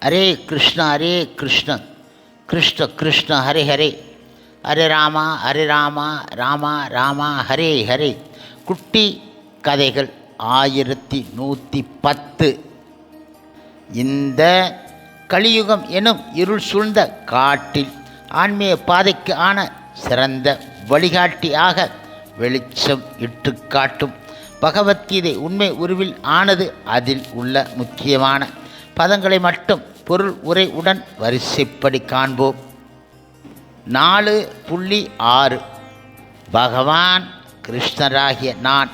ஹரே கிருஷ்ண கிருஷ்ண கிருஷ்ண ஹரே ஹரே, ஹரே ராமா ராமா ராமா ஹரே ஹரே. குட்டி கதைகள் 1110. இந்த கலியுகம் எனும் இருள் சூழ்ந்த காட்டில் ஆன்மீக பாதைக்கு ஆன சிறந்த வழிகாட்டியாக வெளிச்சம் இட்டு காட்டும் பகவத்கீதை உண்மை உருவில் ஆனது. அதில் உள்ள முக்கியமான பதங்களை மட்டும் பொருள் உரை உடன் வரிசைப்படி காண்போம். 4.6 பகவான் கிருஷ்ணராகிய நான்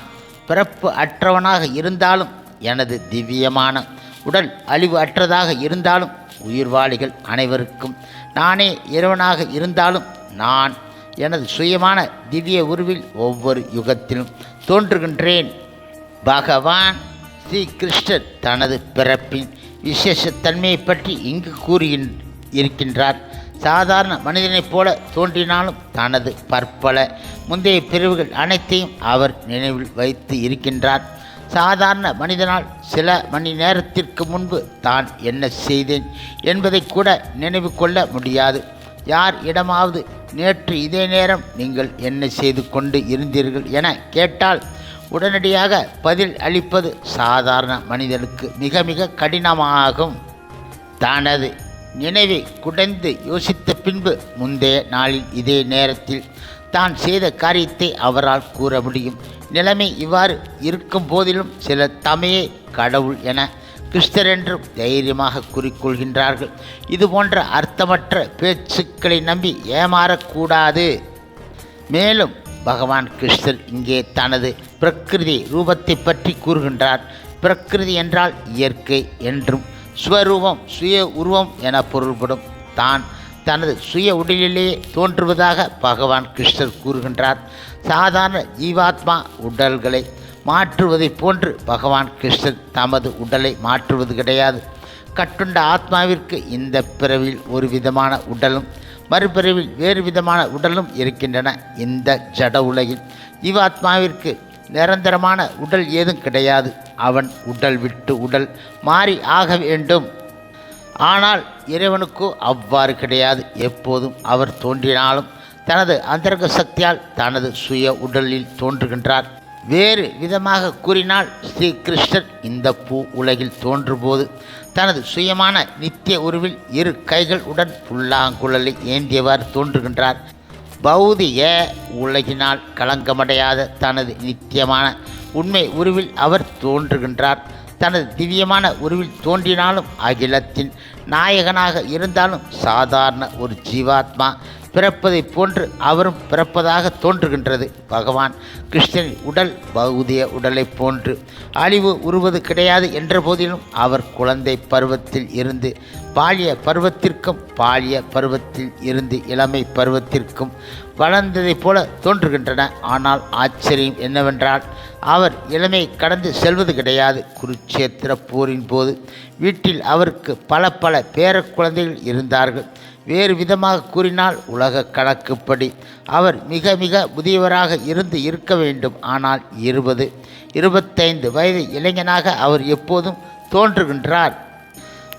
பிறப்பு அற்றவனாக இருந்தாலும், எனது திவ்யமான உடல் அழிவு அற்றதாக இருந்தாலும், உயிர்வாளிகள் அனைவருக்கும் நானே இறைவனாக இருந்தாலும், நான் எனது சுயமான திவ்ய உருவில் ஒவ்வொரு யுகத்திலும் தோன்றுகின்றேன். பகவான் ஸ்ரீ கிருஷ்ணர் தனது பிறப்பின் விசேஷத்தன்மையை பற்றி இங்கு இருக்கின்றார். சாதாரண மனிதனைப் போல தோன்றினாலும் தனது பற்பல முந்தைய பிரிவுகள் அனைத்தையும் அவர் நினைவில் வைத்து இருக்கின்றார். சாதாரண மனிதனால் சில மணி நேரத்திற்கு முன்பு தான் என்ன செய்தேன் என்பதை கூட நினைவு கொள்ள முடியாது. யார் இடமாவது நேற்று இதே நேரம் நீங்கள் என்ன செய்து கொண்டு இருந்தீர்கள் என கேட்டால் உடனடியாக பதில் அளிப்பது சாதாரண மனிதனுக்கு மிக மிக கடினமாகும். தனது நினைவை குடைந்து யோசித்த பின்பு முந்தைய நாளில் இதே நேரத்தில் தான் செய்த காரியத்தை அவரால் கூற முடியும். நிலைமை இவ்வாறு இருக்கும் போதிலும் சில தமையே கடவுள் என கிறிஸ்தர் என்றும் தைரியமாக கூறிக்கொள்கின்றார்கள். இதுபோன்ற அர்த்தமற்ற பேச்சுக்களை நம்பி ஏமாறக்கூடாது. மேலும் பகவான் கிருஷ்ணர் இங்கே தனது பிரகிருதி ரூபத்தை பற்றி கூறுகின்றார். பிரகிருதி என்றால் இயற்கை என்றும், ஸ்வரூபம் சுய உருவம் என பொருள்படும். தான் தனது சுய உடலிலேயே தோன்றுவதாக பகவான் கிருஷ்ணர் கூறுகின்றார். சாதாரண ஜீவாத்மா உடல்களை மாற்றுவதைப் போன்று பகவான் கிருஷ்ணர் தமது உடலை மாற்றுவது கிடையாது. கட்டுண்ட ஆத்மாவிற்கு இந்த பிறவியில் ஒரு விதமான உடலும் மறுபிறவில் வேறு விதமான உடலும் இருக்கின்றன. இந்த ஜட உலகில் ஜீவாத்மாவிற்கு நிரந்தரமான உடல் ஏதும் கிடையாது. அவன் உடல் விட்டு உடல் மாறி ஆக வேண்டும். ஆனால் இறைவனுக்கோ அவ்வாறு கிடையாது. எப்போதும் அவர் தோன்றினாலும் தனது அந்தரங்க சக்தியால் தனது சுய உடலில் தோன்றுகின்றார். வேறு விதமாக கூறினால், ஸ்ரீ கிருஷ்ணர் இந்த பூ உலகில் தோன்றும்போது தனது சுயமான நித்திய உருவில் இரு கைகள் உடன் புல்லாங்குழலை ஏந்தியவாறு தோன்றுகின்றார். பௌதிக உலகினால் களங்கமடையாத தனது நித்தியமான உண்மை உருவில் அவர் தோன்றுகின்றார். தனது திவ்யமான உருவில் தோன்றினாலும், அகிலத்தின் நாயகனாக இருந்தாலும், சாதாரண ஒரு ஜீவாத்மா பிறப்பதைப் போன்று அவரும் பிறப்பதாக தோன்றுகின்றது. பகவான் கிருஷ்ணரின் உடல் பௌதிக உடலைப் போன்று அழிவு உருவது கிடையாது என்ற போதிலும், அவர் குழந்தை பருவத்தில் இருந்து பாலிய பருவத்திற்கும், பாலிய பருவத்தில் இருந்து இளமை பருவத்திற்கும் வளர்ந்ததைப் போல தோன்றுகின்றன. ஆனால் ஆச்சரியம் என்னவென்றால், அவர் இளமை கடந்து செல்வது கிடையாது. குருட்சேத்திர போரின் போது வீட்டில் அவருக்கு பல பல பேர குழந்தைகள் இருந்தார்கள். வேறு விதமாக கூறினால், உலக கணக்குப்படி அவர் மிக மிக முதியவராக இருக்க வேண்டும். ஆனால் 20-25 வயது இளைஞனாக அவர் எப்போதும் தோன்றுகின்றார்.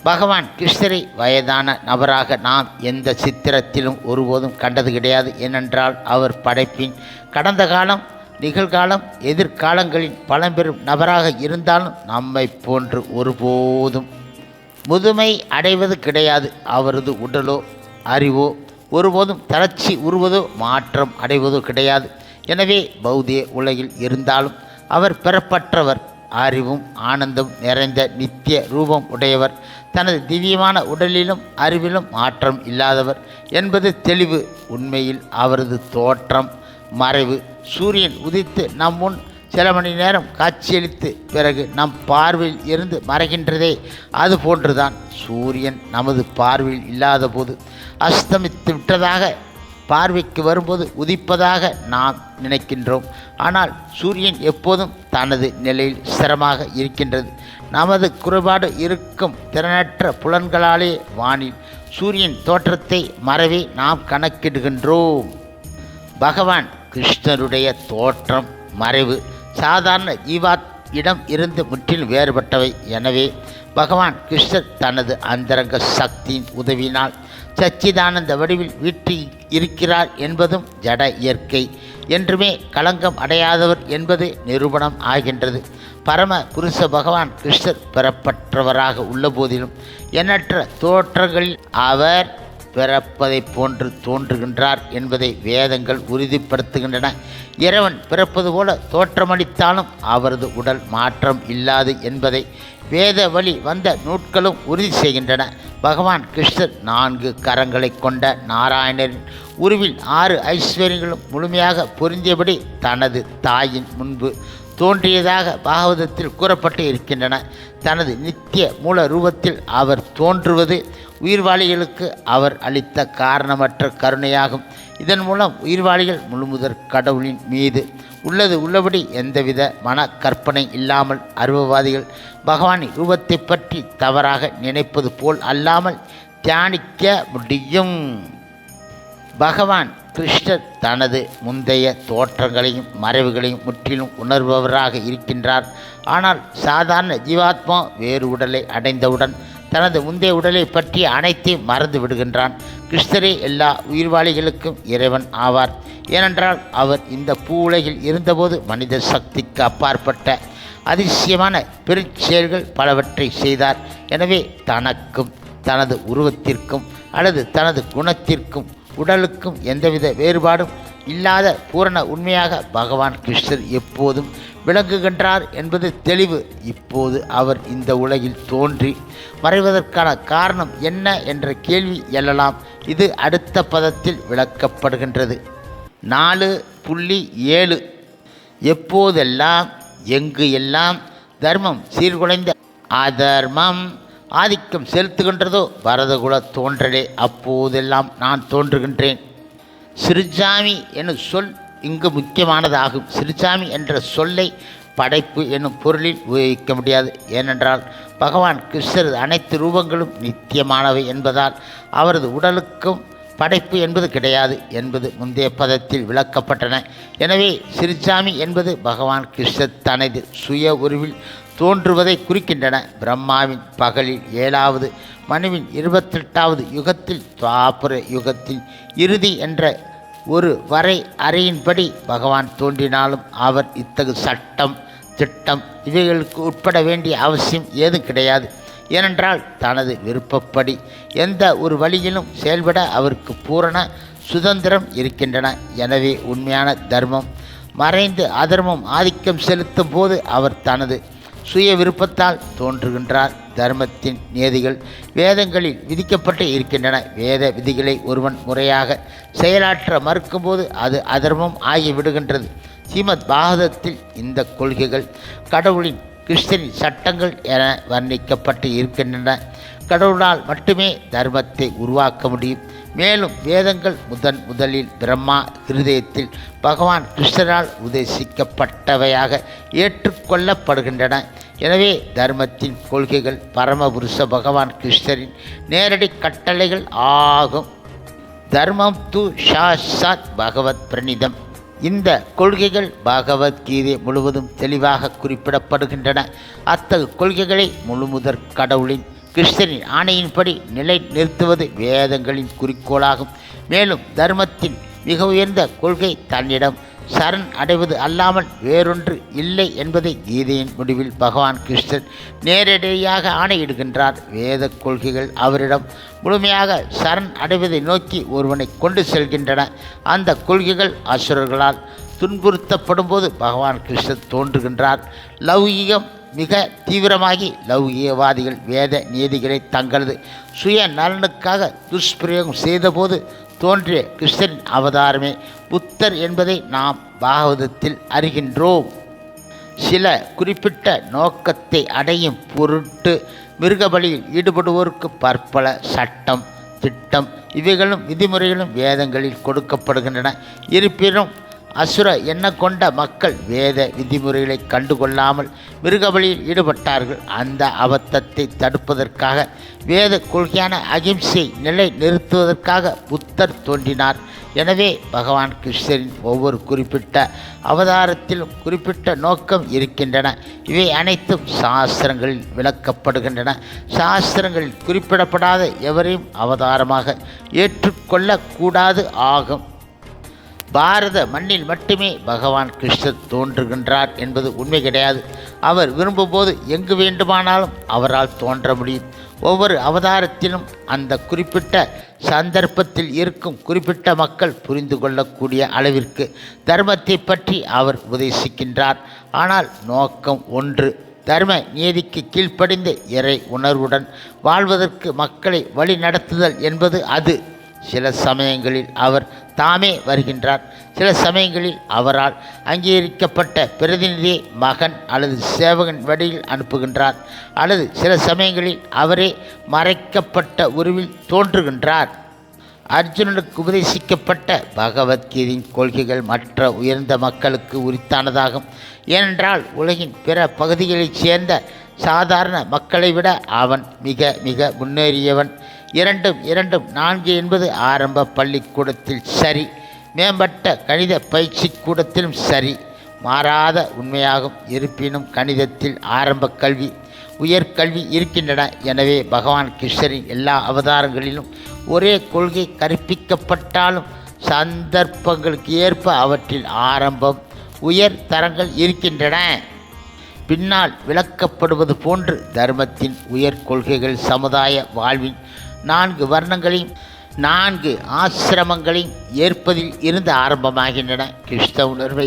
பகவான் கிருஷ்ணரை வயதான நபராக நாம் எந்த சித்திரத்திலும் ஒருபோதும் கண்டது கிடையாது. ஏனென்றால் அவர் படைப்பின் கடந்த காலம், நிகழ்காலம், எதிர்காலங்களின் பழம்பெரும் நபராக இருந்தாலும் நம்மை போன்று ஒருபோதும் முதுமை அடைவது கிடையாது. அவரது உடலோ அறிவோ ஒருபோதும் தளர்ச்சி உருவதோ மாற்றம் அடைவதோ கிடையாது. எனவே பௌதிக உலகில் இருந்தாலும் அவர் பெறப்பட்டவர். அறிவும் ஆனந்தம் நிறைந்த நித்திய ரூபம் உடையவர். தனது திவ்யமான உடலிலும் அறிவிலும் மாற்றம் இல்லாதவர் என்பது தெளிவு. உண்மையில் அவரது தோற்றம் மறைவு. சூரியன் உதித்து நம் முன் சில மணி நேரம் காட்சியளித்து பிறகு நம் பார்வையில் இருந்து மறைகின்றதே, அது போன்றுதான் சூரியன் நமது பார்வையில் இல்லாத போது அஸ்தமித்து விட்டதாக, பார்வைக்கு வரும்போது உதிப்பதாக நாம் நினைக்கின்றோம். ஆனால் சூரியன் எப்போதும் தனது நிலையில் ஸ்திரமாக இருக்கின்றது. நமது குறைபாடு இருக்கும் திறனற்ற புலன்களாலே வானில் சூரியன் தோற்றத்தை மறைவை நாம் கணக்கிடுகின்றோம். பகவான் கிருஷ்ணருடைய தோற்றம் மறைவு சாதாரண இடம் இருந்து முற்றிலும் வேறுபட்டவை. எனவே பகவான் கிருஷ்ணர் தனது அந்தரங்க சக்தியின் உதவியினால் சச்சிதானந்த வடிவில் வீற்றி இருக்கிறார் என்பதும் ஜட இயற்கை என்றுமே களங்கம் அடையாதவர் என்பது நிரூபணம் ஆகின்றது. பரம புருஷ பகவான் கிருஷ்ணர் பெறப்பட்டவராக உள்ள போதிலும் எண்ணற்ற தோற்றங்களில் அவர் பிறப்பதைப் போன்று தோன்றுகின்றார் என்பதை வேதங்கள் உறுதிப்படுத்துகின்றன. இறைவன் பிறப்பது போல தோற்றமளித்தாலும் அவரது உடல் மாற்றம் இல்லாது என்பதை வேத வழி வந்த நூட்களும் உறுதி செய்கின்றன. பகவான் கிருஷ்ணர் 4 கரங்களை கொண்ட நாராயணரின் உருவில் 6 ஐஸ்வர்யங்களும் முழுமையாக பொருந்தியபடி தனது தாயின் முன்பு தோன்றியதாக பாகவதத்தில் கூறப்பட்டு இருக்கின்றன. தனது நித்திய மூல ரூபத்தில் அவர் தோன்றுவது உயிர்வாளிகளுக்கு அவர் அளித்த காரணமற்ற கருணையாகும். இதன் மூலம் உயிர்வாளிகள் முழுமுதற் கடவுளின் மீது உள்ளது உள்ளபடி எந்தவித மன கற்பனை இல்லாமல் அருவவாதிகள் பகவானின் ரூபத்தை பற்றி தவறாக நினைப்பது போல் அல்லாமல் தியானிக்க முடியும். பகவான் கிருஷ்ணர் தனது முந்தைய தோற்றங்களையும் மறைவுகளையும் முற்றிலும் உணர்பவராக இருக்கின்றார். ஆனால் சாதாரண ஜீவாத்மா வேறு உடலை அடைந்தவுடன் தனது முந்தைய உடலை பற்றி அனைத்தையும் மறந்து விடுகின்றான். கிருஷ்ணரே எல்லா உயிர்வாளிகளுக்கும் இறைவன் ஆவார். ஏனென்றால் அவர் இந்த பூ உலகில் இருந்தபோது மனித சக்திக்கு அப்பாற்பட்ட அதிசயமான பெருச்செயல்கள் பலவற்றை செய்தார். எனவே தனக்கும் தனது உருவத்திற்கும் அல்லது தனது குணத்திற்கும் உடலுக்கும் எந்தவித வேறுபாடும் இல்லாத பூரண உண்மையாக பகவான் கிருஷ்ணர் எப்போதும் விளங்குகின்றார் என்பது தெளிவு. இப்போது அவர் இந்த உலகில் தோன்றி மறைவதற்கான காரணம் என்ன என்ற கேள்வி எழலாம். இது அடுத்த பதத்தில் விளக்கப்படுகின்றது. 4.7 எப்போதெல்லாம் எங்கு எல்லாம் தர்மம் சீர்குலைந்த அதர்மம் ஆதிக்கம் செலுத்துகின்றதோ பரதகுல தோன்றலே அப்போதெல்லாம் நான் தோன்றுகின்றேன். சிறுசாமி என்னும் சொல் இங்கு முக்கியமானதாகும். சிறுசாமி என்ற சொல்லை படைப்பு என்னும் பொருளில் உபயோகிக்க முடியாது. ஏனென்றால் பகவான் கிருஷ்ணரது அனைத்து ரூபங்களும் நித்தியமானவை என்பதால் அவரது உடலுக்கும் படைப்பு என்பது கிடையாது என்பது முந்தைய பதத்தில் விளக்கப்பட்டன. எனவே சிறுசாமி என்பது பகவான் கிருஷ்ணர் தனது சுய உருவில் தோன்றுவதை குறிக்கின்றன. பிரம்மாவின் பகலில் 7வது மனுவின் 28வது யுகத்தில் துவாபர யுகத்தில் இறுதி என்ற ஒரு வரை அறையின்படி பகவான் தோன்றினாலும் அவர் இத்தகு சட்டம் திட்டம் இவைகளுக்கு உட்பட வேண்டிய அவசியம் ஏதும் கிடையாது. ஏனென்றால் தனது விருப்பப்படி எந்த ஒரு வழியிலும் செயல்பட அவருக்கு பூரண சுதந்திரம் இருக்கின்றன. எனவே உண்மையான தர்மம் மறைந்து அதர்மம் ஆதிக்கம் செலுத்தும் போது அவர் தனது சுய விருப்பத்தால் தோன்றுகின்றார். தர்மத்தின் நியதிகள் வேதங்களில் விதிக்கப்பட்டு இருக்கின்றன. வேத விதிகளை ஒருவன் முறையாக செயலாற்ற மறுக்கும்போது அது அதர்மம் ஆகிவிடுகின்றது. ஸ்ரீமத் பாகவதத்தில் இந்த கொள்கைகள் கடவுளின் கிருஷ்ணரின் சட்டங்கள் என வர்ணிக்கப்பட்டு இருக்கின்றன. கடவுளால் மட்டுமே தர்மத்தை உருவாக்க முடியும். மேலும் வேதங்கள் முதலில் பிரம்மா ஹிருதயத்தில் பகவான் கிருஷ்ணரால் உபதேசிக்கப்பட்டவையாக ஏற்றுக்கொள்ளப்படுகின்றன. எனவே தர்மத்தின் கொள்கைகள் பரமபுருஷ பகவான் கிருஷ்ணரின் நேரடி கட்டளைகள் ஆகும். தர்மம் து சாட்சாத் பகவத் பிரணிதம். இந்த கொள்கைகள் பகவத்கீதை முழுவதும் தெளிவாக குறிப்பிடப்படுகின்றன. அத்தகு கொள்கைகளை முழுமுதற் கடவுளின் கிருஷ்ணரின் ஆணையின்படி நிலை நிறுத்துவது வேதங்களின் குறிக்கோளாகும். மேலும் தர்மத்தின் மிக உயர்ந்த கொள்கை தன்னிடம் சரண் அடைவது அல்லாமல் வேறொன்று இல்லை என்பதை கீதையின் முடிவில் பகவான் கிருஷ்ணர் நேரடியாக ஆணையிடுகின்றார். வேத கொள்கைகள் அவரிடம் முழுமையாக சரண் அடைவதை நோக்கி ஒருவனை கொண்டு செல்கின்றன. அந்த கொள்கைகள் அசுரர்களால் துன்புறுத்தப்படும் போது பகவான் கிருஷ்ணர் தோன்றுகின்றார். லௌகிகம் மிக தீவிரமாகி லௌகிகவாதிகள் வேத நீதிகளை தங்களது சுய நலனுக்காக துஷ்பிரயோகம் செய்தபோது தோன்றிய கிருஷ்ணரின் அவதாரமே புத்தர் என்பதை நாம் பாகவதத்தில் அறிகின்றோம். சில குறிப்பிட்ட நோக்கத்தை அடையும் பொருட்டு மிருகபலியில் ஈடுபடுவோருக்கு பற்பல சட்டம் திட்டம் இவைகளும் விதிமுறைகளும் வேதங்களில் கொடுக்கப்படுகின்றன. இருப்பினும் அசுர எண்ணம் கொண்ட மக்கள் வேத விதிமுறைகளை கண்டுகொள்ளாமல் மிருகபலியில் ஈடுபட்டார்கள். அந்த அபத்தத்தை தடுப்பதற்காக வேத கொள்கையான அகிம்சை நிலை நிறுத்துவதற்காக புத்தர் தோன்றினார். எனவே பகவான் கிருஷ்ணரின் ஒவ்வொரு குறிப்பிட்ட அவதாரத்திலும் குறிப்பிட்ட நோக்கம் இருக்கின்றன. இவை அனைத்தும் சாஸ்திரங்களில் விளக்கப்படுகின்றன. சாஸ்திரங்களில் குறிப்பிடப்படாத எவரையும் அவதாரமாக ஏற்றுக்கொள்ளக்கூடாது ஆகும். பாரத மண்ணில் மட்டுமே பகவான் கிருஷ்ணர் தோன்றுகின்றார் என்பது உண்மை கிடையாது. அவர் விரும்பும்போது எங்கு வேண்டுமானாலும் அவரால் தோன்ற முடியும். ஒவ்வொரு அவதாரத்திலும் அந்த குறிப்பிட்ட சந்தர்ப்பத்தில் இருக்கும் குறிப்பிட்ட மக்கள் புரிந்து கொள்ளக்கூடிய அளவிற்கு தர்மத்தை பற்றி அவர் உபதேசிக்கின்றார். ஆனால் நோக்கம் ஒன்று, தர்ம நீதிக்கு கீழ்ப்படிந்த இறை உணர்வுடன் வாழ்வதற்கு மக்களை வழி நடத்துதல் என்பது அது. சில சமயங்களில் அவர் தாமே வருகின்றார். சில சமயங்களில் அவரால் அங்கீகரிக்கப்பட்ட பிரதிநிதியை மகன் அல்லது சேவகன் வழியில் அனுப்புகின்றார். அல்லது சில சமயங்களில் அவரே மறைக்கப்பட்ட உருவில் தோன்றுகின்றார். அர்ஜுனனுக்கு உபதேசிக்கப்பட்ட பகவத்கீதையின் கொள்கைகள் மற்ற உயர்ந்த மக்களுக்கு உரித்தானதாகும். ஏனென்றால் உலகின் பிற பகுதிகளைச் சேர்ந்த சாதாரண மக்களை விட அவன் மிக மிக முன்னேறியவன். 2-2-4 என்பது ஆரம்ப பள்ளிக்கூடத்தில் சரி, மேம்பட்ட கணித பயிற்சி கூடத்திலும் சரி மாறாத உண்மையாகும். இருப்பினும் கணிதத்தில் ஆரம்ப கல்வி உயர்கல்வி இருக்கின்றன. எனவே பகவான் கிருஷ்ணரின் எல்லா அவதாரங்களிலும் ஒரே கொள்கை கற்பிக்கப்பட்டாலும் சந்தர்ப்பங்களுக்கு ஏற்ப அவற்றில் ஆரம்பம் உயர் தரங்கள் இருக்கின்றன. பின்னால் விளக்கப்படுவது போன்று தர்மத்தின் உயர் கொள்கைகள் சமுதாய வாழ்வின் 4 வர்ணங்களையும் 4 ஆசிரமங்களையும் ஏற்பதில் இருந்து ஆரம்பமாகின்றன. கிருஷ்ண உணர்வை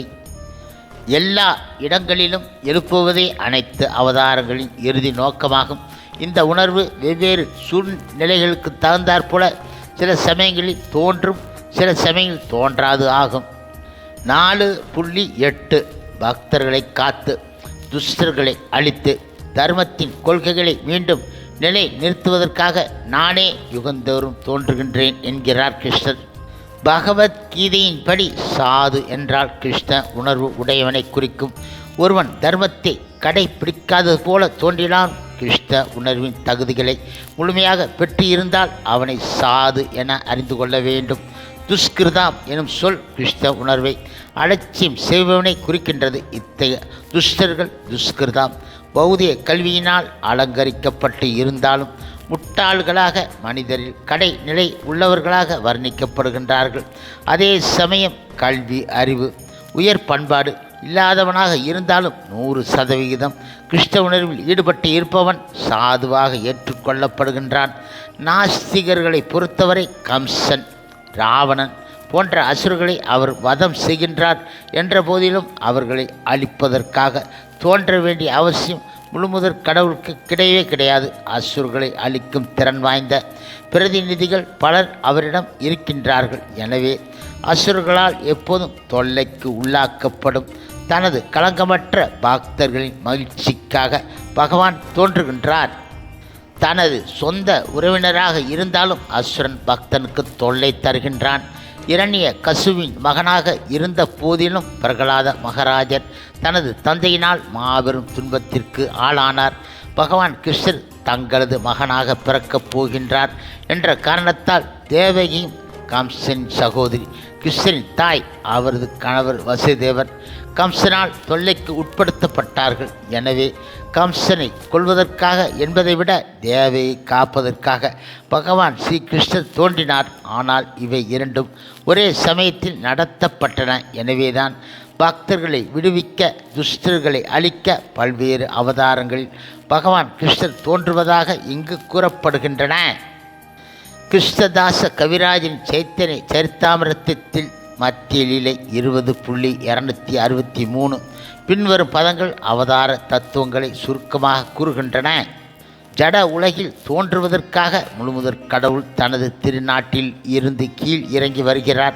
எல்லா இடங்களிலும் எழுப்புவதே அனைத்து அவதாரங்களின் இறுதி நோக்கமாகும். இந்த உணர்வு வெவ்வேறு சூழ்நிலைகளுக்கு தகுந்தாற்போல சில சமயங்களில் தோன்றும், சில சமயங்களில் தோன்றாது ஆகும். 4.8 பக்தர்களை காத்து துஷ்டர்களை அழித்து தர்மத்தின் கொள்கைகளை மீண்டும் நிலை நிறுத்துவதற்காக நானே யுகந்தோறும் தோன்றுகின்றேன் என்கிறார் கிருஷ்ணர். பகவத்கீதையின்படி சாது என்றால் கிருஷ்ண உணர்வு உடையவனை குறிக்கும். ஒருவன் தர்மத்தை கடைபிடிக்காதது போல தோன்றினான் கிருஷ்ண உணர்வின் தகுதிகளை முழுமையாக பெற்றிருந்தால் அவனை சாது என அறிந்து கொள்ள வேண்டும். துஷ்கிருதாம் எனும் சொல் கிருஷ்ண உணர்வை அலட்சியம் செய்பவனை குறிக்கின்றது. இத்தகைய துஷ்டர்கள் துஷ்கிருதாம் பௌதிக கல்வியினால் அலங்கரிக்கப்பட்டு இருந்தாலும் முட்டாள்களாக மனிதரில் கடைநிலை உள்ளவர்களாக வர்ணிக்கப்படுகின்றார்கள். அதே சமயம் கல்வி அறிவு உயர் பண்பாடு இல்லாதவனாக இருந்தாலும் 100% கிருஷ்ண உணர்வில் ஈடுபட்டு இருப்பவன் சாதுவாக ஏற்றுக்கொள்ளப்படுகின்றான். நாஸ்திகர்களை பொறுத்தவரை கம்சன் ராவணன் போன்ற அசுரர்களை அவர் வதம் செய்கின்றார் என்ற போதிலும் அவர்களை அழிப்பதற்காக தோன்ற வேண்டிய அவசியம் முழுமுதற் கடவுளுக்கு கிடையவே கிடையாது. அசுரர்களை அழிக்கும் திறன் வாய்ந்த பிரதிநிதிகள் பலர் அவரிடம் இருக்கின்றார்கள். எனவே அசுரர்களால் எப்போதும் தொல்லைக்கு உள்ளாக்கப்படும் தனது களங்கமற்ற பக்தர்களின் மகிழ்ச்சிக்காக பகவான் தோன்றுகின்றார். தனது சொந்த உறவினராக இருந்தாலும் அசுரன் பக்தனுக்கு தொல்லை தருகின்றான். இரணிய கசுவின் மகனாக இருந்த போதிலும் பிரகலாத மகாராஜர் தனது தந்தையினால் மாபெரும் துன்பத்திற்கு ஆளானார். பகவான் கிருஷ்ணர் தங்களது மகனாக பிறக்கப் போகின்றார் என்ற காரணத்தால் தேவகியும் கம்சனின் சகோதரி கிருஷ்ணரின் தாய் அவரது கணவர் வசுதேவர் கம்சனால் தொல்லைக்கு உட்படுத்தப்பட்டார்கள். எனவே கம்சனை கொல்வதற்காக என்பதை விட தேவையை காப்பதற்காக பகவான் ஸ்ரீ கிருஷ்ணர் தோன்றினார். ஆனால் இவை இரண்டும் ஒரே சமயத்தில் நடத்தப்பட்டன. எனவேதான் பக்தர்களை விடுவிக்க துஷ்டர்களை அழிக்க பல்வேறு அவதாரங்களில் பகவான் கிருஷ்ணர் தோன்றுவதாக இங்கு கூறப்படுகின்றன. கிருஷ்ணதாச கவிராஜின் சைத்தன்ய சரித்தாமிரத்தில் மத்திய லீலை 20.263 பின்வரும் பதங்கள் அவதார தத்துவங்களை சுருக்கமாக கூறுகின்றன. ஜட உலகில் தோன்றுவதற்காக முழுமுதற் கடவுள் தனது திருநாட்டில் இருந்து கீழ் இறங்கி வருகிறார்.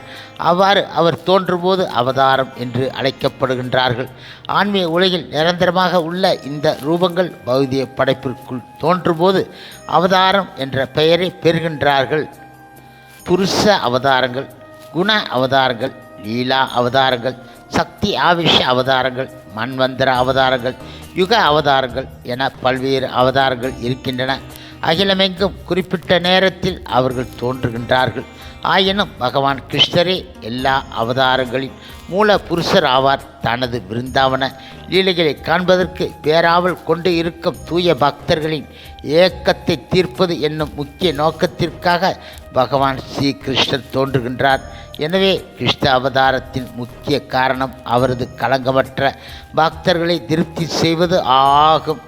அவ்வாறு அவர் தோன்றும்போது அவதாரம் என்று அழைக்கப்படுகின்றார்கள். ஆன்மீக உலகில் நிரந்தரமாக உள்ள இந்த ரூபங்கள் பௌதிக படைப்பிற்குள் தோன்றும்போது அவதாரம் என்ற பெயரை பெறுகின்றார்கள். புருஷ அவதாரங்கள், குண அவதாரங்கள், லீலா அவதாரங்கள், சக்தி ஆவேஷ அவதாரங்கள், மன்வந்தர அவதாரங்கள், யுக அவதாரங்கள் என பல்வேறு அவதாரங்கள் இருக்கின்றன. அகிலமெங்கும் குறிப்பிட்ட நேரத்தில் அவர்கள் தோன்றுகின்றார்கள். ஆயினும் பகவான் கிருஷ்ணரே எல்லா அவதாரங்களின் மூல புருஷர் ஆவார். தனது பிருந்தாவன லீலைகளை காண்பதற்கு பேராவல் கொண்டு இருக்கும் தூய பக்தர்களின் ஏக்கத்தை தீர்ப்பது என்னும் முக்கிய நோக்கத்திற்காக பகவான் ஸ்ரீ கிருஷ்ணர் தோன்றுகின்றார். எனவே கிருஷ்ண அவதாரத்தின் முக்கிய காரணம் அவரது களங்கமற்ற பக்தர்களை திருப்தி செய்வது ஆகும்.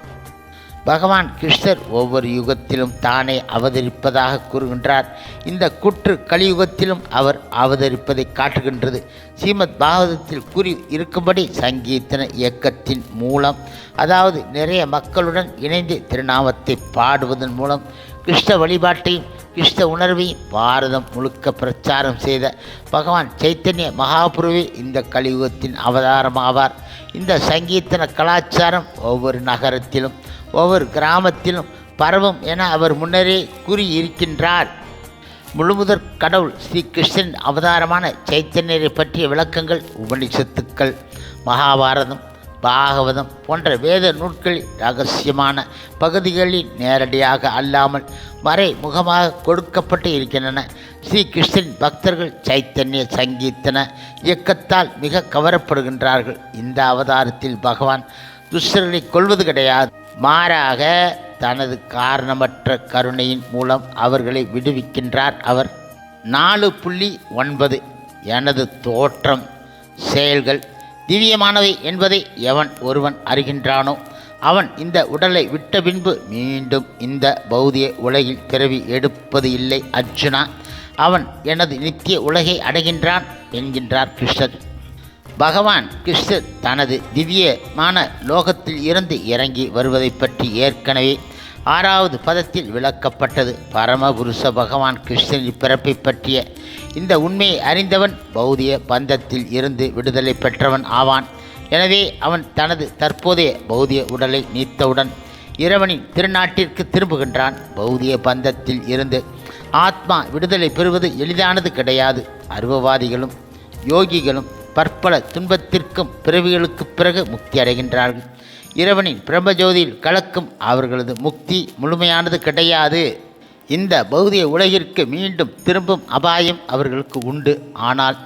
பகவான் கிருஷ்ணர் ஒவ்வொரு யுகத்திலும் தானே அவதரிப்பதாக கூறுகின்றார். இந்த கூற்று கலியுகத்திலும் அவர் அவதரிப்பதை காட்டுகின்றது. ஸ்ரீமத் பாகவதத்தில் கூறி இருக்கும்படி சங்கீர்த்தன இயக்கத்தின் மூலம், அதாவது நிறைய மக்களுடன் இணைந்து திருநாமத்தை பாடுவதன் மூலம் கிருஷ்ண வழிபாட்டையும் கிருஷ்ண உணர்வையும் பாரதம் முழுக்க பிரச்சாரம் செய்த பகவான் சைத்தன்ய மகாபுருவே இந்த கலியுகத்தின் அவதாரமாவார். இந்த சங்கீர்த்தன கலாச்சாரம் ஒவ்வொரு நகரத்திலும் ஒவ்வொரு கிராமத்திலும் பரவும் என அவர் முன்னரே கூறியிருக்கின்றார். முழுமுதற் கடவுள் ஸ்ரீ கிருஷ்ணன் அவதாரமான சைத்தன்யரை பற்றிய விளக்கங்கள் உபனிஷத்துக்கள், மகாபாரதம், பாகவதம் போன்ற வேத நூல்களில் ரகசியமான பகுதிகளில் நேரடியாக அல்லாமல் மறைமுகமாக கொடுக்கப்பட்டு இருக்கின்றன. ஸ்ரீ கிருஷ்ணன் பக்தர்கள் சைத்தன்ய சங்கீர்த்தன இயக்கத்தால் மிக கவரப்படுகின்றார்கள். இந்த அவதாரத்தில் பகவான் துஷ்டர்களை கொல்வது கிடையாது, மாறாக தனது காரணமற்ற கருணையின் மூலம் அவர்களை விடுவிக்கின்றார். அவர் 4.9 எனது தோற்றம் செயல்கள் திவ்யமானவை என்பதை எவன் ஒருவன் அறிகின்றானோ அவன் இந்த உடலை விட்ட பின்பு மீண்டும் இந்த பௌதிக உலகில் பிறவி எடுப்பது இல்லை அர்ஜுனா. அவன் எனது நித்திய உலகை அடைகின்றான் என்கின்றார் கிருஷ்ணர். பகவான் கிருஷ்ணர் தனது திவ்யமான லோகத்தில் இருந்து இறங்கி வருவதை பற்றி ஏற்கனவே 6வது பதத்தில் விளக்கப்பட்டது. பரமபுருஷ பகவான் கிருஷ்ணரின் பிறப்பை பற்றிய இந்த உண்மையை அறிந்தவன் பௌதிக பந்தத்தில் இருந்து விடுதலை பெற்றவன் ஆவான். எனவே அவன் தனது தற்போதைய பௌதிக உடலை நீத்தவுடன் இறைவனின் திருநாட்டிற்கு திரும்புகின்றான். பௌதிக பந்தத்தில் இருந்து ஆத்மா விடுதலை பெறுவது எளிதானது கிடையாது. அருவவாதிகளும் யோகிகளும் பற்பல துன்பத்திற்கும் பிறவிகளுக்கு பிறகு முக்தி அடைகின்றார்கள். இறைவனின் பிரம்மஜோதியில் கலக்கும் அவர்களது முக்தி முழுமையானது கிடையாது. இந்த பௌதிக உலகிற்கு மீண்டும் திரும்பும் அபாயம் அவர்களுக்கு உண்டு. ஆனால்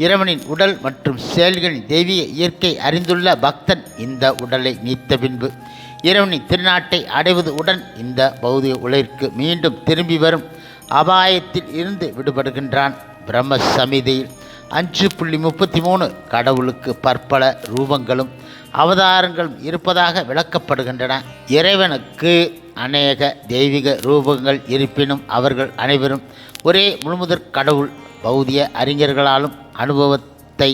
இறைவனின் உடல் மற்றும் செயல்களின் தெய்வீக இயற்கை அறிந்துள்ள பக்தன் இந்த உடலை நீத்த பின்பு இறைவனின் திருநாட்டை அடைவது உடன் இந்த பௌதிக உலகிற்கு மீண்டும் திரும்பி வரும் அபாயத்தில் இருந்து விடுபடுகின்றான். பிரம்ம சமிதையில் 5.33 கடவுளுக்கு பற்பல ரூபங்களும் அவதாரங்களும் இருப்பதாக விளக்கப்படுகின்றன. இறைவனுக்கு அநேக தெய்வீக ரூபங்கள் இருப்பினும் அவர்கள் அனைவரும் ஒரே முழுமுதற் கடவுள். பௌதிக அறிஞர்களாலும் அனுபவத்தை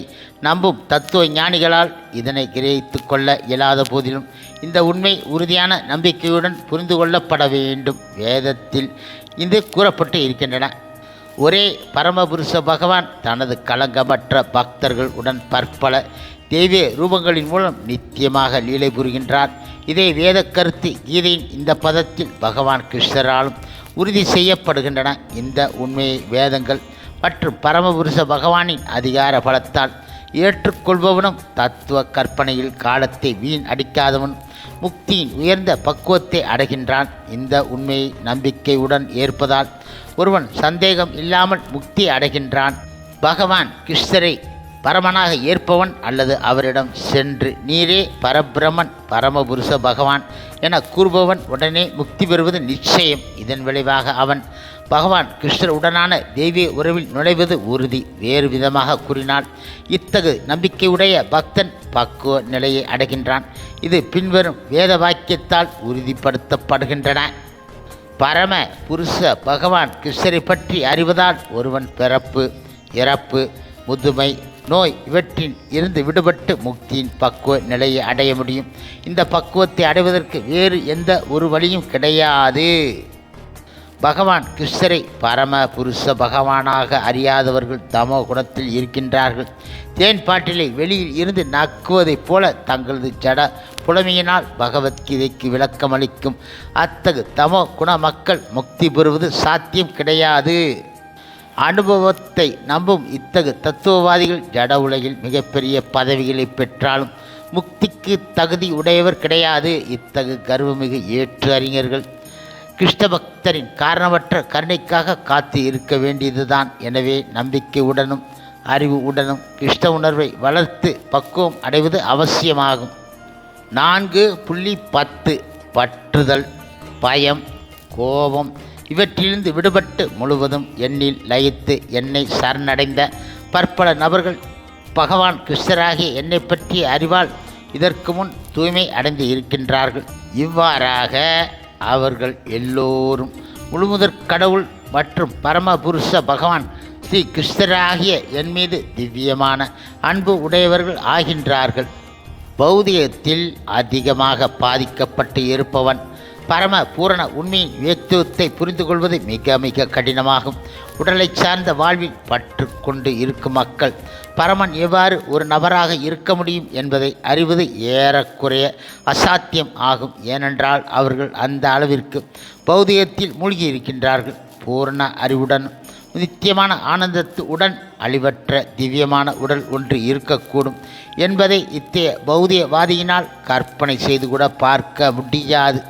நம்பும் தத்துவ ஞானிகளால் இதனை கிரகித்து கொள்ள இயலாத போதிலும் இந்த உண்மை உறுதியான நம்பிக்கையுடன் புரிந்து கொள்ளப்பட வேண்டும். வேதத்தில் இது கூறப்பட்டு இருக்கின்றன. ஒரே பரமபுருஷ பகவான் தனது களங்கமற்ற பக்தர்கள் உடன் பற்பல தெய்வீக ரூபங்களின் மூலம் நித்தியமாக லீலை புரிகின்றார். இதே வேத கருத்து கீதையின் இந்த பதத்தில் பகவான் கிருஷ்ணராலும் உறுதி செய்யப்படுகின்றன. இந்த உண்மையை வேதங்கள் மற்றும் பரமபுருஷ பகவானின் அதிகார பலத்தால் ஏற்றுக்கொள்பவனும் தத்துவ கற்பனையில் காலத்தை வீண் அடிக்காதவன் முக்தியின் உயர்ந்த பக்குவத்தை அடைகின்றான். இந்த உண்மையை நம்பிக்கையுடன் ஏற்பதால் ஒருவன் சந்தேகம் இல்லாமல் முக்தி அடைகின்றான். பகவான் கிருஷ்ணரை பரமனாக ஏற்பவன் அல்லது அவரிடம் சென்று நீரே பரபிரமன் பரமபுருஷ பகவான் என கூறுபவன் உடனே முக்தி பெறுவது நிச்சயம். இதன் விளைவாக அவன் பகவான் கிருஷ்ணருடனான தெய்வீக உறவில் நுழைவது உறுதி. வேறு விதமாக கூறினால் இத்தகு நம்பிக்கையுடைய பக்தன் பக்குவ நிலையை அடைகின்றான். இது பின்வரும் வேத வாக்கியத்தால் உறுதிப்படுத்தப்படுகின்றன. பரம புருஷ பகவான் கிருஷ்ணரை பற்றி அறிவதால் ஒருவன் பிறப்பு, இறப்பு, முதுமை, நோய் இவற்றில் இருந்து விடுபட்டு முக்தியின் பக்குவ நிலையை அடைய முடியும். இந்த பக்குவத்தை அடைவதற்கு வேறு எந்த ஒரு வழியும் கிடையாது. பகவான் கிருஷ்ணரை பரம புருஷ பகவானாக அறியாதவர்கள் தமோ குணத்தில் இருக்கின்றார்கள். தேன் பாட்டிலை வெளியில் இருந்து நக்குவதைப் போல தங்களது ஜட புலமையினால் பகவத்கீதைக்கு விளக்கமளிக்கும் அத்தகு தமோ குண மக்கள் முக்தி பெறுவது சாத்தியம் கிடையாது. அனுபவத்தை நம்பும் இத்தகு தத்துவவாதிகள் ஜட உலகில் மிகப்பெரிய பதவிகளை பெற்றாலும் முக்திக்கு தகுதி உடையவர் கிடையாது. இத்தகு கர்வமிகு ஏற்று அறிஞர்கள் கிருஷ்ண பக்தரின் காரணமற்ற கருணைக்காக காத்து இருக்க வேண்டியதுதான். எனவே நம்பிக்கை உடனும் அறிவு உடனும் கிருஷ்ண உணர்வை வளர்த்து பக்குவம் அடைவது அவசியமாகும். 4.10 பற்றுதல், பயம், கோபம் இவற்றிலிருந்து விடுபட்டு முழுவதும் எண்ணில் லயித்து என்னை சரணடைந்த பற்பல நபர்கள் பகவான் கிருஷ்ணராகிய என்னை பற்றிய அறிவால் இதற்கு முன் தூய்மை அடைந்து இருக்கின்றார்கள். இவ்வாறாக அவர்கள் எல்லோரும் முழுமுதற் கடவுள் மற்றும் பரமபுருஷ பகவான் ஸ்ரீ கிருஷ்ணராகிய என் மீது திவ்யமான அன்பு உடையவர்கள் ஆகின்றார்கள். பௌதிகத்தில் அதிகமாக பாதிக்கப்பட்டு இருப்பவன் பரம பூரண உண்மையின் வியக்தித்துவத்தை புரிந்து கொள்வது மிக மிக கடினமாகும். உடலை சார்ந்த வாழ்வில் பற்று கொண்டு இருக்கும் மக்கள் பரமன் எவ்வாறு ஒரு நபராக இருக்க முடியும் என்பதை அறிவது ஏறக்குறைய அசாத்தியம் ஆகும். ஏனென்றால் அவர்கள் அந்த அளவிற்கு பௌதிகத்தில் மூழ்கி இருக்கின்றார்கள். பூரண அறிவுடன் நித்தியமான ஆனந்தத்துடன் அழிவற்ற திவ்யமான உடல் ஒன்று இருக்கக்கூடும் என்பதை இத்தகைய பௌதிகவாதியினால் கற்பனை செய்து கூட பார்க்க முடியாது.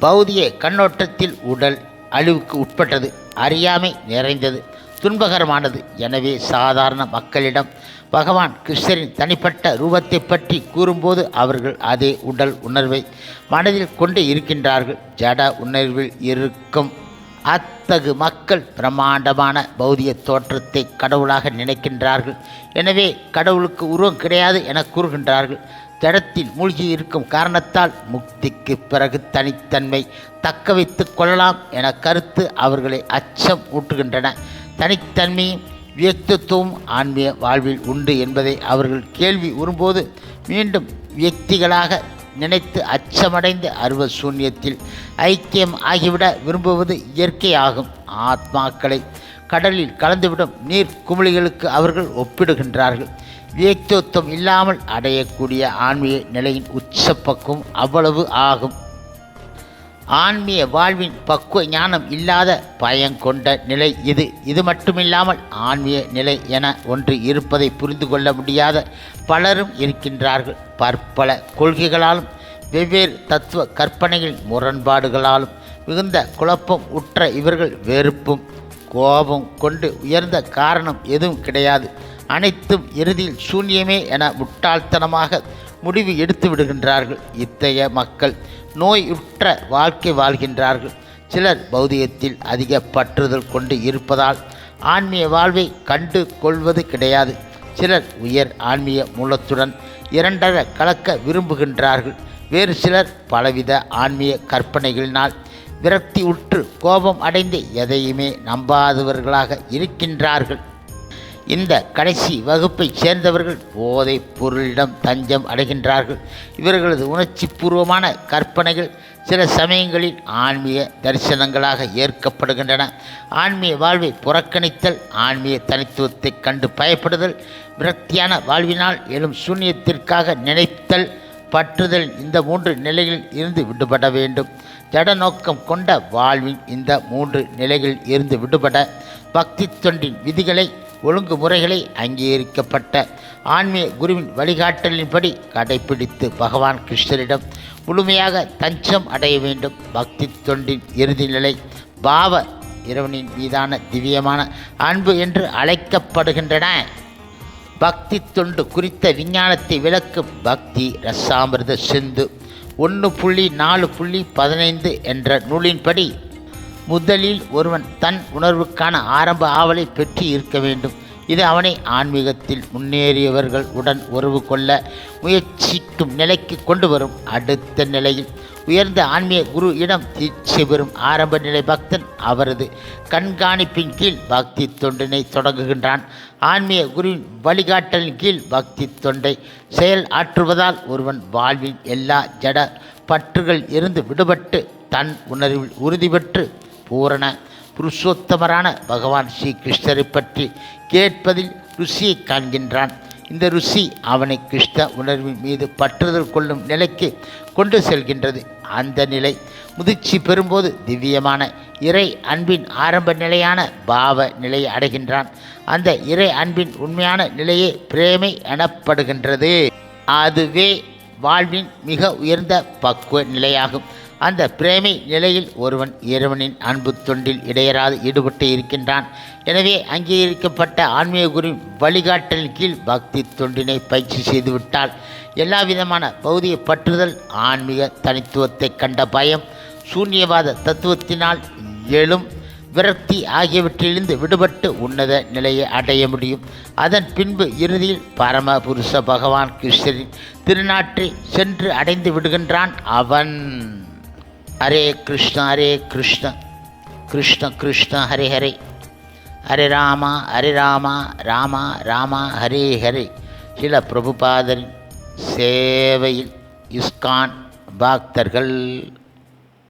பௌதிக கண்ணோட்டத்தில் உடல் அழிவுக்கு உட்பட்டது, அறியாமை நிறைந்தது, துன்பகரமானது. எனவே சாதாரண மக்களிடம் பகவான் கிருஷ்ணரின் தனிப்பட்ட ரூபத்தை பற்றி கூறும்போது அவர்கள் அதே உடல் உணர்வை மனதில் கொண்டு இருக்கின்றார்கள். ஜட உணர்வில் இருக்கும் அத்தகு மக்கள் பிரம்மாண்டமான பௌதிக தோற்றத்தை கடவுளாக நினைக்கின்றார்கள். எனவே கடவுளுக்கு உருவம் கிடையாது என கூறுகின்றார்கள். ஜடத்தில் மூழ்கி இருக்கும் காரணத்தால் முக்திக்கு பிறகு தனித்தன்மை தக்க வைத்து கொள்ளலாம் என கருத்து அவர்களை அச்சம் ஊட்டுகின்றன. தனித்தன்மையும் வியக்தித்துவம் ஆன்மீக வாழ்வில் உண்டு என்பதை அவர்கள் கேள்வி உறும்போது மீண்டும் வியக்திகளாக நினைத்து அச்சமடைந்த அருவ சூன்யத்தில் ஐக்கியம் ஆகிவிட விரும்புவது இயற்கையாகும். ஆத்மாக்களை கடலில் கலந்துவிடும் நீர் குமிழிகளுக்கு அவர்கள் ஒப்பிடுகின்றார்கள். வியக்தித்துவம் இல்லாமல் அடையக்கூடிய ஆன்மீக நிலையின் உச்சப்பக்குவம் அவ்வளவு ஆகும். ஆன்மீக வாழ்வின் பக்குவ ஞானம் இல்லாத பயங்கொண்ட நிலை இது. இது மட்டுமில்லாமல் ஆன்மீக நிலை என ஒன்று இருப்பதை புரிந்து கொள்ள முடியாத பலரும் இருக்கின்றார்கள். பற்பல கொள்கைகளாலும் வெவ்வேறு தத்துவ கற்பனைகளின் முரண்பாடுகளாலும் மிகுந்த குழப்பம் உற்ற இவர்கள் வெறுப்பும் கோபம் கொண்டு உயர்ந்த காரணம் எதுவும் கிடையாது, அனைத்தும் இறுதியில் சூன்யமே என முட்டாள்தனமாக முடிவு எடுத்து விடுகின்றார்கள். இத்தகைய மக்கள் நோயுற்ற வாழ்க்கை வாழ்கின்றார்கள். சிலர் பௌதிகத்தில் அதிக பற்றுதல் கொண்டு இருப்பதால் ஆன்மீக வாழ்வை கண்டு கொள்வது கிடையாது. சிலர் உயர் ஆன்மீக மூலத்துடன் இரண்டர கலக்க விரும்புகின்றார்கள். வேறு சிலர் பலவித ஆன்மீக கற்பனைகளினால் விரக்தி உற்று கோபம் அடைந்து எதையுமே நம்பாதவர்களாக இருக்கின்றார்கள். இந்த கடைசி வகுப்பைச் சேர்ந்தவர்கள் போதைப் பொருளிடம் தஞ்சம் அடைகின்றார்கள். இவர்களது உணர்ச்சி பூர்வமான கற்பனைகள் சில சமயங்களில் ஆன்மீக தரிசனங்களாக ஏற்கப்படுகின்றன. ஆன்மீக வாழ்வை புறக்கணித்தல், ஆன்மீக தனித்துவத்தை கண்டு பயப்படுதல், விரக்தியான வாழ்வினால் எழும் சூன்யத்திற்காக நினைத்தல், பற்றுதல் இந்த 3 நிலைகளில் இருந்து விடுபட வேண்டும். ஜட நோக்கம் கொண்ட வாழ்வின் இந்த 3 நிலைகளில் இருந்து விடுபட பக்தி தொண்டின் விதிகளை, ஒழுங்குமுறைகளை அங்கீகரிக்கப்பட்ட ஆன்மீக குருவின் வழிகாட்டலின்படி கடைபிடித்து பகவான் கிருஷ்ணரிடம் முழுமையாக தஞ்சம் அடைய வேண்டும். பக்தி தொண்டின் இறுதி நிலை பாவ இறைவனின் மீதான திவ்யமான அன்பு என்று அழைக்கப்படுகின்றன. பக்தி தொண்டு குறித்த விஞ்ஞானத்தை விளக்கும் பக்தி ரசாமிர்த சிந்து 1.4.15 என்ற நூலின்படி முதலில் ஒருவன் தன் உணர்வுக்கான ஆரம்ப ஆவலை பெற்று இருக்க வேண்டும். இது அவனை ஆன்மீகத்தில் முன்னேறியவர்கள் உடன் உறவு கொள்ள முயற்சிக்கும் நிலைக்கு கொண்டு வரும். அடுத்த நிலையில் உயர்ந்த ஆன்மீக குரு இடம் தீட்சை பெறும் ஆரம்ப நிலை பக்தன் அவரது கண்காணிப்பின் கீழ் பக்தி தொண்டினை தொடங்குகின்றான். ஆன்மீக குருவின் வழிகாட்டலின் கீழ் பக்தி தொண்டை செயல் ஆற்றுவதால் ஒருவன் வாழ்வின் எல்லா ஜட பற்றுகள் இருந்து விடுபட்டு தன் உணர்வில் உறுதி பெற்று பூரண புருஷோத்தமரான பகவான் ஸ்ரீ கிருஷ்ணரை பற்றி கேட்பதில் ருசியை காண்கின்றான். இந்த ருசி அவனை கிருஷ்ண உணர்வின் மீது பற்றுதல் கொள்ளும் நிலைக்கு கொண்டு செல்கின்றது. அந்த நிலை முதிர்ச்சி பெறும்போது திவ்யமான இறை அன்பின் ஆரம்ப நிலையான பாவ நிலையை அடைகின்றான். அந்த இறை அன்பின் உண்மையான நிலையே பிரேமை எனப்படுகின்றது. அதுவே வாழ்வின் மிக உயர்ந்த பக்குவ நிலையாகும். அந்த பிரேமை நிலையில் ஒருவன் இறைவனின் அன்பு தொண்டில் இடையராது ஈடுபட்டு இருக்கின்றான். எனவே அங்கீகரிக்கப்பட்ட ஆன்மீக குருவின் வழிகாட்டலின் கீழ் பக்தி தொண்டினை பயிற்சி செய்துவிட்டால் எல்லா விதமான பௌதிக பற்றுதல், ஆன்மீக தனித்துவத்தை கண்ட பயம், சூன்யவாத தத்துவத்தினால் எழும் விரக்தி ஆகியவற்றிலிருந்து விடுபட்டு உன்னத நிலையை அடைய முடியும். அதன் பின்பு இறுதியில் பரமபுருஷ பகவான் கிருஷ்ணரின் திருநாட்டை சென்று அடைந்து விடுகின்றான் அவன். ஹரே கிருஷ்ண கிருஷ்ண கிருஷ்ண ஹரே ஹரே, ஹரே ராமா ராமா ராமா ஹரே ஹரே. சில பிரபுபாதரின் சேவையில் இஸ்கான் பக்தர்கள்.